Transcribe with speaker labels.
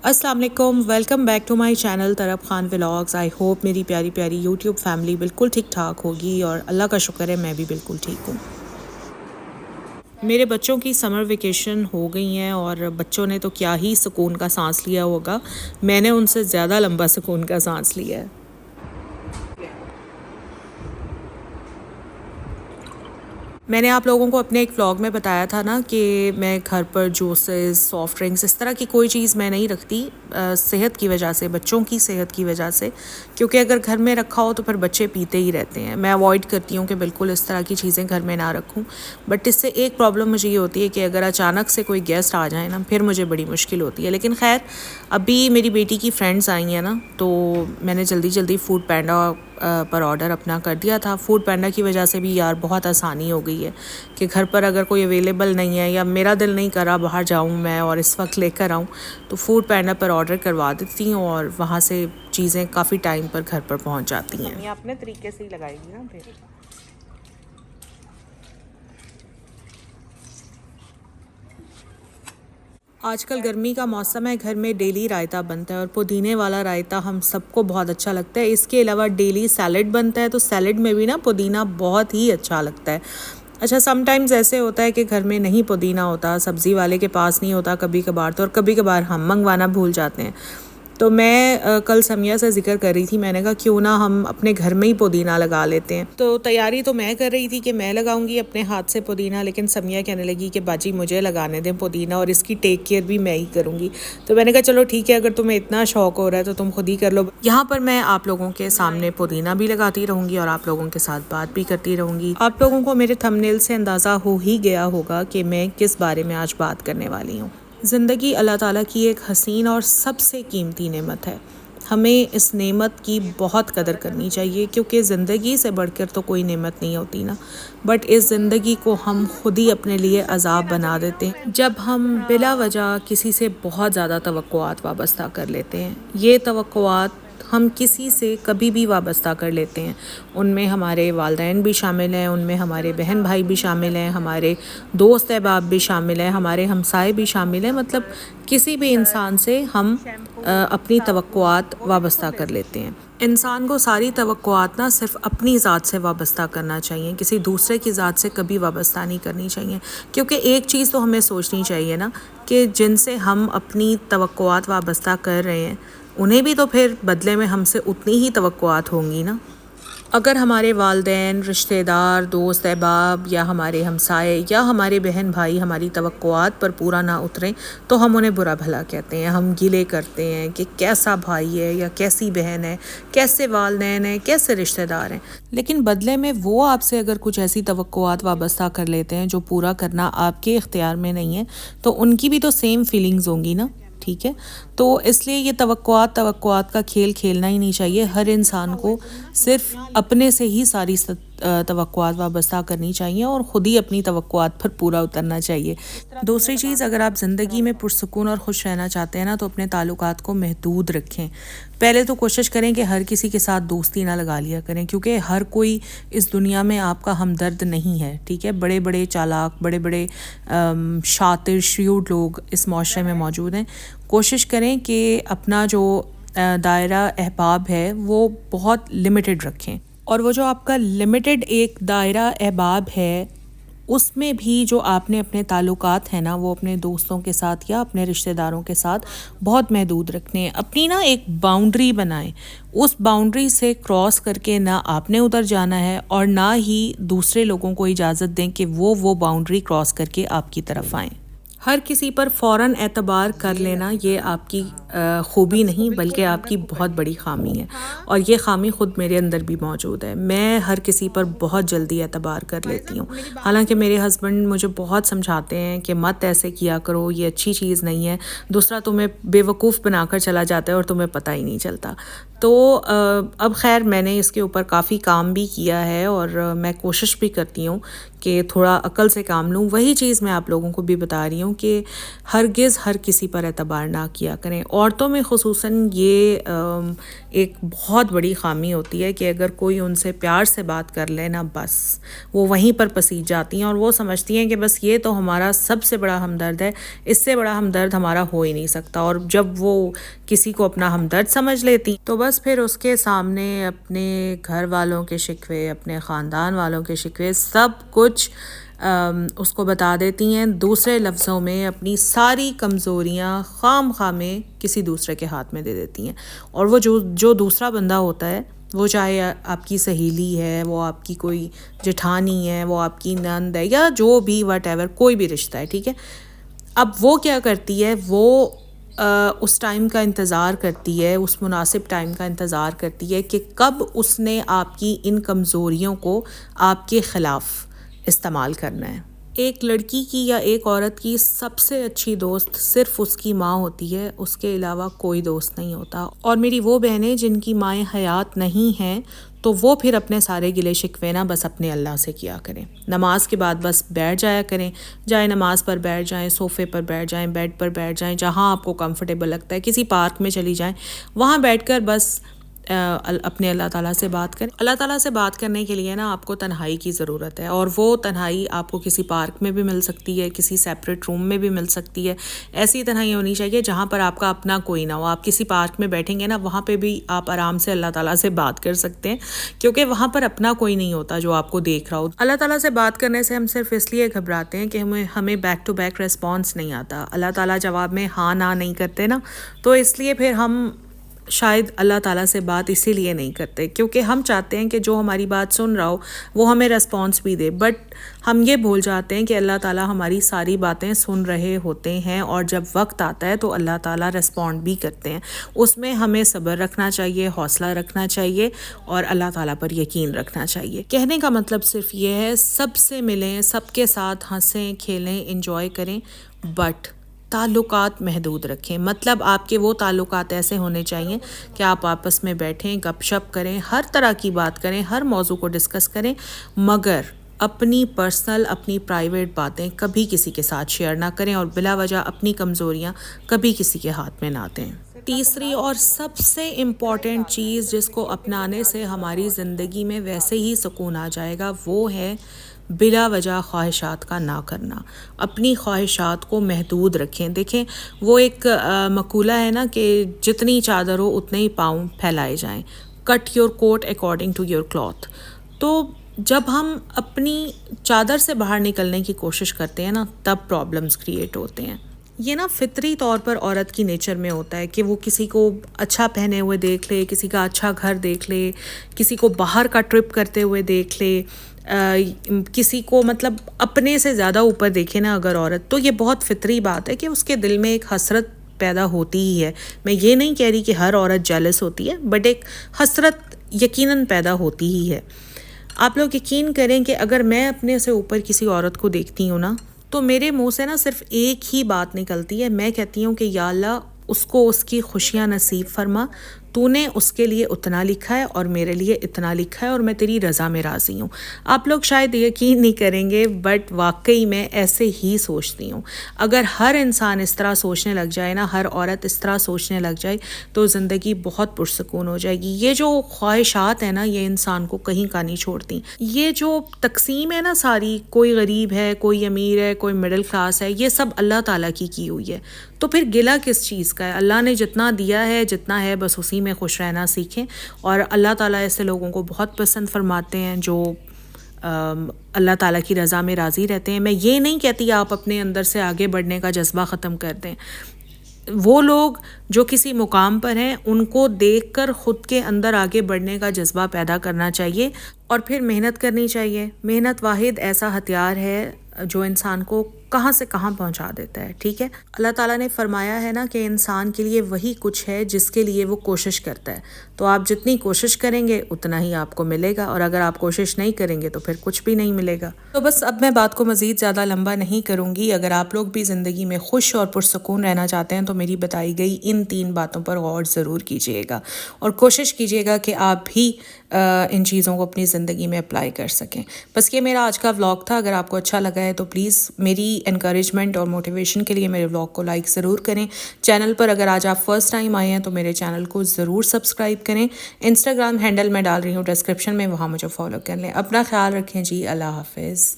Speaker 1: السلام علیکم، welcome back to my channel Tarab Khan vlogs. I hope میری پیاری پیاری یوٹیوب فیملی بالکل ٹھیک ٹھاک ہوگی، اور اللہ کا شکر ہے میں بھی بالکل ٹھیک ہوں۔ میرے بچوں کی سمر ویکیشن ہو گئی ہیں اور بچوں نے تو کیا ہی سکون کا سانس لیا ہوگا، میں نے ان سے زیادہ لمبا سکون کا سانس لیا ہے۔ میں نے آپ لوگوں کو اپنے ایک ولاگ میں بتایا تھا نا کہ میں گھر پر جوسز، سافٹ ڈرنکس، اس طرح کی کوئی چیز میں نہیں رکھتی صحت کی وجہ سے، بچوں کی صحت کی وجہ سے، کیونکہ اگر گھر میں رکھا ہو تو پھر بچے پیتے ہی رہتے ہیں۔ میں اوائڈ کرتی ہوں کہ بالکل اس طرح کی چیزیں گھر میں نہ رکھوں، بٹ اس سے ایک پرابلم مجھے یہ ہوتی ہے کہ اگر اچانک سے کوئی گیسٹ آ جائے نا، پھر مجھے بڑی مشکل ہوتی ہے۔ لیکن خیر، ابھی میری بیٹی کی فرینڈس آئی ہیں نا، تو میں نے جلدی فوڈ پینڈا پر آرڈر اپنا کر دیا تھا۔ فوڈ پینڈا کی وجہ سے بھی یار بہت آسانی ہو گئی ہے کہ گھر پر اگر کوئی اویلیبل نہیں ہے یا میرا دل نہیں کرا باہر جاؤں میں اور اس وقت لے کر آؤں، تو فوڈ پینڈا پر آرڈر کروا دیتی ہوں اور وہاں سے چیزیں کافی ٹائم پر گھر پر پہنچ جاتی ہیں۔ یہ اپنے طریقے سے ہی لگائے گی نا پھر۔ آج کل گرمی کا موسم ہے، گھر میں ڈیلی رائتا بنتا ہے اور پودینے والا رائتا ہم سب کو بہت اچھا لگتا ہے۔ اس کے علاوہ ڈیلی سیلڈ بنتا ہے، تو سیلڈ میں بھی نا پودینہ بہت ہی اچھا لگتا ہے۔ اچھا، سم ٹائمز ایسے ہوتا ہے کہ گھر میں نہیں پودینہ ہوتا، سبزی والے کے پاس نہیں ہوتا کبھی کبھار، تو اور کبھی کبھار ہم منگوانا بھول جاتے ہیں۔ تو میں کل سمیہ سے ذکر کر رہی تھی، میں نے کہا کیوں نہ ہم اپنے گھر میں ہی پودینہ لگا لیتے ہیں۔ تو تیاری تو میں کر رہی تھی کہ میں لگاؤں گی اپنے ہاتھ سے پودینہ، لیکن سمیہ کہنے لگی کہ باجی مجھے لگانے دیں پودینہ اور اس کی ٹیک کیئر بھی میں ہی کروں گی۔ تو میں نے کہا چلو ٹھیک ہے، اگر تمہیں اتنا شوق ہو رہا ہے تو تم خود ہی کر لو۔ یہاں پر میں آپ لوگوں کے سامنے پودینہ بھی لگاتی رہوں گی اور آپ لوگوں کے ساتھ بات بھی کرتی رہوں گی۔ آپ لوگوں کو میرے تھمبنیل سے اندازہ ہو ہی گیا ہوگا کہ میں کس بارے میں آج بات کرنے والی ہوں۔ زندگی اللہ تعالیٰ کی ایک حسین اور سب سے قیمتی نعمت ہے۔ ہمیں اس نعمت کی بہت قدر کرنی چاہیے، کیونکہ زندگی سے بڑھ کر تو کوئی نعمت نہیں ہوتی نا، بٹ اس زندگی کو ہم خود ہی اپنے لیے عذاب بنا دیتے ہیں جب ہم بلا وجہ کسی سے بہت زیادہ توقعات وابستہ کر لیتے ہیں۔ یہ توقعات ہم کسی سے کبھی بھی وابستہ کر لیتے ہیں، ان میں ہمارے والدین بھی شامل ہیں، ان میں ہمارے بہن بھائی بھی شامل ہیں، ہمارے دوست احباب بھی شامل ہیں، ہمارے ہمسائے بھی شامل ہیں، مطلب کسی بھی انسان سے ہم اپنی توقعات وابستہ کر لیتے ہیں۔ انسان کو ساری توقعات نہ صرف اپنی ذات سے وابستہ کرنا چاہیے، کسی دوسرے کی ذات سے کبھی وابستہ نہیں کرنی چاہیے، کیونکہ ایک چیز تو ہمیں سوچنی چاہیے نا کہ جن سے ہم اپنی توقعات وابستہ کر رہے ہیں انہیں بھی تو پھر بدلے میں ہم سے اتنی ہی توقعات ہوں گی نا۔ اگر ہمارے والدین، رشتہ دار، دوست احباب یا ہمارے ہمسائے یا ہمارے بہن بھائی ہماری توقعات پر پورا نہ اتریں تو ہم انہیں برا بھلا کہتے ہیں، ہم گلے کرتے ہیں کہ کیسا بھائی ہے یا کیسی بہن ہے، کیسے والدین ہیں، کیسے رشتہ دار ہیں۔ لیکن بدلے میں وہ آپ سے اگر کچھ ایسی توقعات وابستہ کر لیتے ہیں جو پورا کرنا آپ کے اختیار میں نہیں ہے، تو ان کی بھی تو سیم فیلنگز ہوں گی نا، ٹھیک ہے؟ تو اس لیے یہ توقعات کا کھیل کھیلنا ہی نہیں چاہیے۔ ہر انسان کو صرف اپنے سے ہی ساری توقعات وابستہ کرنی چاہیے اور خود ہی اپنی توقعات پر پورا اترنا چاہیے۔ دوسری چیز، اگر آپ زندگی میں پرسکون اور خوش رہنا چاہتے ہیں نا، تو اپنے تعلقات کو محدود رکھیں۔ پہلے تو کوشش کریں کہ ہر کسی کے ساتھ دوستی نہ لگا لیا کریں، کیونکہ ہر کوئی اس دنیا میں آپ کا ہمدرد نہیں ہے، ٹھیک ہے؟ بڑے بڑے چالاک، بڑے بڑے شاطر، شریوڈ لوگ اس معاشرے میں موجود ہیں۔ کوشش کریں کہ اپنا جو دائرہ احباب ہے وہ بہت لمیٹڈ رکھیں، اور وہ جو آپ کا لمیٹڈ ایک دائرہ احباب ہے اس میں بھی جو آپ نے اپنے تعلقات ہیں نا، وہ اپنے دوستوں کے ساتھ یا اپنے رشتہ داروں کے ساتھ بہت محدود رکھنے ہیں۔ اپنی نا ایک باؤنڈری بنائیں، اس باؤنڈری سے کراس کر کے نہ آپ نے ادھر جانا ہے اور نہ ہی دوسرے لوگوں کو اجازت دیں کہ وہ باؤنڈری کراس کر کے آپ کی طرف آئیں۔ ہر کسی پر فوراً اعتبار کر لینا یہ آپ کی خوبی نہیں بلکہ آپ کی بہت بڑی خامی ہے، اور یہ خامی خود میرے اندر بھی موجود ہے۔ میں ہر کسی پر بہت جلدی اعتبار کر لیتی ہوں، حالانکہ میرے ہسبینڈ مجھے بہت سمجھاتے ہیں کہ مت ایسے کیا کرو، یہ اچھی چیز نہیں ہے، دوسرا تمہیں بے وقوف بنا کر چلا جاتا ہے اور تمہیں پتہ ہی نہیں چلتا۔ تو اب خیر میں نے اس کے اوپر کافی کام بھی کیا ہے اور میں کوشش بھی کرتی ہوں کہ تھوڑا عقل سے کام لوں۔ وہی چیز میں آپ لوگوں کو بھی بتا رہی ہوں کہ ہرگز ہر کسی پر اعتبار نہ کیا کریں، عورتوں میں خصوصاً یہ ایک بہت بڑی خامی ہوتی ہے کہ اگر کوئی ان سے پیار سے بات کر لے نا، بس وہ وہیں پر پسیج جاتی ہیں اور وہ سمجھتی ہیں کہ بس یہ تو ہمارا سب سے بڑا ہمدرد ہے، اس سے بڑا ہمدرد ہمارا ہو ہی نہیں سکتا. اور جب وہ کسی کو اپنا ہمدرد سمجھ لیتی تو بس پھر اس کے سامنے اپنے گھر والوں کے شکوے، اپنے خاندان والوں کے شکوے، سب کچھ اس کو بتا دیتی ہیں. دوسرے لفظوں میں اپنی ساری کمزوریاں خام خواہ میں کسی دوسرے کے ہاتھ میں دے دیتی ہیں. اور وہ جو دوسرا بندہ ہوتا ہے، وہ چاہے آپ کی سہیلی ہے، وہ آپ کی کوئی جٹھانی ہے، وہ آپ کی نند ہے، یا جو بھی واٹ ایور کوئی بھی رشتہ ہے، ٹھیک ہے. اب وہ کیا کرتی ہے، وہ اس ٹائم کا انتظار کرتی ہے، اس مناسب ٹائم کا انتظار کرتی ہے کہ کب اس نے آپ کی ان کمزوریوں کو آپ کے خلاف استعمال کرنا ہے. ایک لڑکی کی یا ایک عورت کی سب سے اچھی دوست صرف اس کی ماں ہوتی ہے، اس کے علاوہ کوئی دوست نہیں ہوتا. اور میری وہ بہنیں جن کی مائیں حیات نہیں ہیں، تو وہ پھر اپنے سارے گلے شکوے نا بس اپنے اللہ سے کیا کریں. نماز کے بعد بس بیٹھ جایا کریں، جائے نماز پر بیٹھ جائیں، صوفے پر بیٹھ جائیں، بیڈ پر بیٹھ جائیں، جہاں آپ کو کمفرٹیبل لگتا ہے، کسی پارک میں چلی جائیں، وہاں بیٹھ کر بس اپنے اللہ تعالیٰ سے بات کریں. اللہ تعالیٰ سے بات کرنے کے لیے نا آپ کو تنہائی کی ضرورت ہے، اور وہ تنہائی آپ کو کسی پارک میں بھی مل سکتی ہے، کسی سیپریٹ روم میں بھی مل سکتی ہے. ایسی تنہائی ہونی چاہیے جہاں پر آپ کا اپنا کوئی نہ ہو. آپ کسی پارک میں بیٹھیں گے نا، وہاں پہ بھی آپ آرام سے اللہ تعالیٰ سے بات کر سکتے ہیں، کیونکہ وہاں پر اپنا کوئی نہیں ہوتا جو آپ کو دیکھ رہا ہو. اللہ تعالیٰ سے بات کرنے سے ہم صرف اس لیے گھبراتے ہیں کہ ہمیں بیک ٹو بیک ریسپانس نہیں آتا. اللہ تعالیٰ جواب میں ہاں نہ نہیں کرتے نا، تو اس لیے پھر ہم شاید اللہ تعالیٰ سے بات اسی لیے نہیں کرتے، کیونکہ ہم چاہتے ہیں کہ جو ہماری بات سن رہا ہو وہ ہمیں ریسپانس بھی دے. بٹ ہم یہ بھول جاتے ہیں کہ اللہ تعالیٰ ہماری ساری باتیں سن رہے ہوتے ہیں، اور جب وقت آتا ہے تو اللہ تعالیٰ ریسپونڈ بھی کرتے ہیں. اس میں ہمیں صبر رکھنا چاہیے، حوصلہ رکھنا چاہیے، اور اللہ تعالیٰ پر یقین رکھنا چاہیے. کہنے کا مطلب صرف یہ ہے، سب سے ملیں، سب کے ساتھ ہنسیں، کھیلیں، انجوائے کریں، بٹ تعلقات محدود رکھیں. مطلب آپ کے وہ تعلقات ایسے ہونے چاہیے کہ آپ آپس میں بیٹھیں، گپ شپ کریں، ہر طرح کی بات کریں، ہر موضوع کو ڈسکس کریں، مگر اپنی پرسنل، اپنی پرائیویٹ باتیں کبھی کسی کے ساتھ شیئر نہ کریں، اور بلا وجہ اپنی کمزوریاں کبھی کسی کے ہاتھ میں نہ دیں. تیسری اور سب سے امپورٹنٹ چیز جس کو اپنانے سے ہماری زندگی میں ویسے ہی سکون آ جائے گا، وہ ہے بلا وجہ خواہشات کا نہ کرنا. اپنی خواہشات کو محدود رکھیں. دیکھیں، وہ ایک مقولہ ہے نا کہ جتنی چادر ہو اتنے ہی پاؤں پھیلائے جائیں. Cut your coat according to your cloth. تو جب ہم اپنی چادر سے باہر نکلنے کی کوشش کرتے ہیں نا، تب پرابلمس کریٹ ہوتے ہیں. یہ نا فطری طور پر عورت کی نیچر میں ہوتا ہے کہ وہ کسی کو اچھا پہنے ہوئے دیکھ لے، کسی کا اچھا گھر دیکھ لے، کسی کو باہر کا ٹرپ کرتے ہوئے دیکھ لے، کسی کو مطلب اپنے سے زیادہ اوپر دیکھے نا اگر عورت، تو یہ بہت فطری بات ہے کہ اس کے دل میں ایک حسرت پیدا ہوتی ہی ہے. میں یہ نہیں کہہ رہی کہ ہر عورت جیلس ہوتی ہے، بٹ ایک حسرت یقیناً پیدا ہوتی ہی ہے. آپ لوگ یقین کریں کہ اگر میں اپنے سے اوپر کسی عورت کو دیکھتی ہوں نا، تو میرے منہ سے نا صرف ایک ہی بات نکلتی ہے. میں کہتی ہوں کہ یا اللہ اس کو اس کی خوشیاں نصیب فرما، تو نے اس کے لیے اتنا لکھا ہے اور میرے لیے اتنا لکھا ہے، اور میں تیری رضا میں راضی ہوں. آپ لوگ شاید یقین نہیں کریں گے، بٹ واقعی میں ایسے ہی سوچتی ہوں. اگر ہر انسان اس طرح سوچنے لگ جائے نا، ہر عورت اس طرح سوچنے لگ جائے، تو زندگی بہت پرسکون ہو جائے گی. یہ جو خواہشات ہیں نا، یہ انسان کو کہیں کا نہیں چھوڑتی. یہ جو تقسیم ہے نا ساری، کوئی غریب ہے، کوئی امیر ہے، کوئی مڈل کلاس ہے، یہ سب اللہ تعالیٰ کی ہوئی ہے. تو پھر گلہ کس چیز کا ہے؟ اللہ نے جتنا دیا ہے، جتنا ہے، بس اسی میں خوش رہنا سیکھیں. اور اللہ تعالیٰ ایسے لوگوں کو بہت پسند فرماتے ہیں جو اللہ تعالیٰ کی رضا میں راضی رہتے ہیں. میں یہ نہیں کہتی آپ اپنے اندر سے آگے بڑھنے کا جذبہ ختم کر دیں. وہ لوگ جو کسی مقام پر ہیں، ان کو دیکھ کر خود کے اندر آگے بڑھنے کا جذبہ پیدا کرنا چاہیے، اور پھر محنت کرنی چاہیے. محنت واحد ایسا ہتھیار ہے جو انسان کو کہاں سے کہاں پہنچا دیتا ہے. ٹھیک ہے، اللہ تعالیٰ نے فرمایا ہے نا کہ انسان کے لیے وہی کچھ ہے جس کے لیے وہ کوشش کرتا ہے. تو آپ جتنی کوشش کریں گے اتنا ہی آپ کو ملے گا، اور اگر آپ کوشش نہیں کریں گے تو پھر کچھ بھی نہیں ملے گا. تو بس اب میں بات کو مزید زیادہ لمبا نہیں کروں گی. اگر آپ لوگ بھی زندگی میں خوش اور پرسکون رہنا چاہتے ہیں تو میری بتائی گئی ان 3 باتوں پر غور ضرور کیجیے گا، اور کوشش کیجیے گا کہ آپ بھی ان چیزوں کو اپنی زندگی میں اپلائی کر سکیں. بس یہ میرا آج کا ولاگ تھا. اگر آپ کو اچھا لگا ہے تو پلیز میری انکریجمنٹ اور موٹیویشن کے لیے میرے ولاگ کو لائک ضرور کریں. چینل پر اگر آج آپ فرسٹ ٹائم آئے ہیں تو میرے چینل کو ضرور سبسکرائب کریں. انسٹاگرام ہینڈل میں ڈال رہی ہوں ڈسکرپشن میں, وہاں مجھے فالو کر لیں. اپنا خیال رکھیں جی. اللہ حافظ.